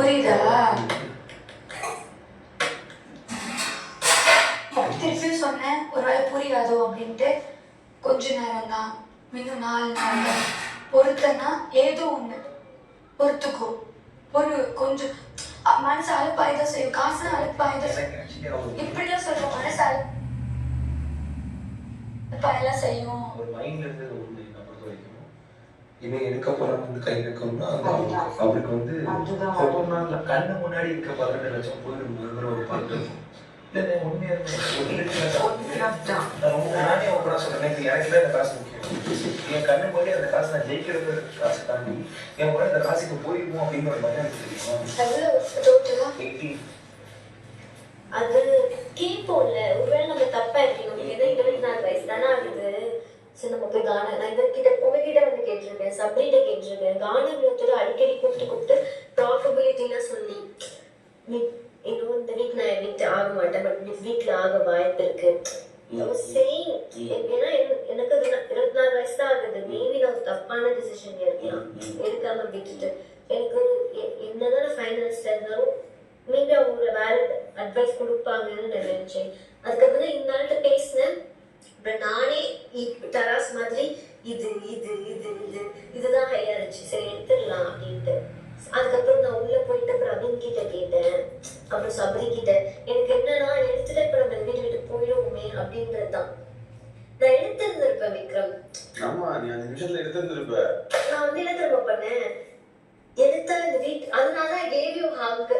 புரியுதா? திருப்பியும் சொன்னேன் ஒருவேளை புரியாதோ அப்படின்ட்டு. கொஞ்ச நேரம் தான், இன்னும் 4 நாள் தான் பொறுத்தனா ஏதோ ஒண்ணு பொறுத்துக்கோ. ஒரு கொஞ்சம் மனசு அழுப்பாயிதான் செய்யும், காசுனா அழுப்பாயிதான் செய்யும். இப்படிலாம் சொல்ற மனசு அழுப்பாயெல்லாம் செய்யும். ஒரு மைண்ட்ல இருந்து ஒண்ணு என்ன பொறுத்த வரைக்கும் இவன் எடுக்க போறான்னு கை வைக்கணும்னா அவருக்கு வந்து ஒரு நாள் கண்ணு முன்னாடி இருக்க 12 லட்சம் போயிடும் ஒரு பாட்டு. இல்ல உண்மையாலுமே நானே கூட சொல்றேன், எனக்கு இந்த காசு முக்கியம். என் கண்ணு போய் அந்த காசு நான் ஜெயிக்கிறது காசு தாண்டி என் கூட இந்த காசுக்கு போயிருக்கும் அப்படின்னு ஒரு பயம் தெரியுமா? அது கேட்போம்ல, ஒருவேளை நம்ம தப்பா இருக்கணும். ஏதோ 24 வயசு தானே ஆகுது. சரி நம்ம போய் கானா, நான் உங்ககிட்ட வந்து கேட்டிருக்கேன், சப்ரிட்ட கேட்டிருக்கேன். கானா வினோத்தோட அடிக்கடி கூப்பிட்டு ப்ராபபிலிட்டிலாம் சொல்லி இன்னும் இந்த வீக் நான் எவிக்ட் ஆக மாட்டேன், பட் நெக்ஸ்ட் வீக்ல ஆக வாய்ப்பு இருக்கு. ஏன்னா எனக்கு அது 24 வயசு தான் ஆகுது. மேபி நான் ஒரு தப்பான டிசிஷன் எடுக்காம விட்டுட்டு எனக்கு என்னதான் ஃபைனான்ஸ்ல இருந்தாலும் மேபி அவங்க வேற அட்வைஸ் கொடுப்பாங்கன்னு நான் நினைச்சேன். அதுக்கப்புறம் தான் இந்த நாள்கிட்ட பேசினேன். பட் நானே தராஸ் மாதிரி இது இது இது இது இதுதான் ஹையா இருந்துச்சு, சரி எடுத்துடலாம் அப்படின்ட்டு. அதுக்கப்புறம் நான் உள்ள போயிட்டு பிரவீன் கிட்ட கேட்டேன், அப்புறம் சபரி கிட்ட. எனக்கு என்னன்னா எடுத்துட்டு இப்ப நம்ம வீட்டு விட்டு போயிடுவோமே அப்படின்றதுதான். நான் எடுத்திருந்திருப்பேன் விக்ரம். ஆமா, நீ அந்த நிமிஷத்துல எடுத்திருந்திருப்ப. நான் வந்து என்ன தெரியுமா பண்ணேன், எடுத்தா இந்த வீட்டு, அதனாலதான் கேவ் யூ ஹக்.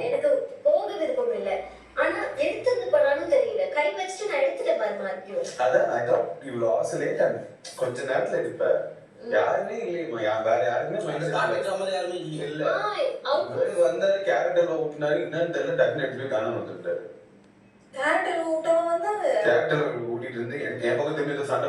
எனக்கு போக விருப்பம் இல்லை. ஆனா எடுத்திருந்து பண்ணாலும் தெரியல, கை வச்சுட்டு நான் எடுத்துட்டேன் பாரு மார்க்கியும். அதான் I thought you will oscillate and கொஞ்ச நேரத்துல எடுப்ப. யாருமே இல்லையம்மா, வேற யாருமே மைண்ட் இல்ல. அவரு வந்த கேரக்டர்ல ஊட்டினாரு, என்னன்னு தெரியல, டக்குனு எடுத்து காணாம வந்துட்டாரு. கேரக்டர் ஊட்டிட்டு இருந்து கேரக்டர் ஊட்டிட்டு இருந்து என் பக்கத்துல சண்டை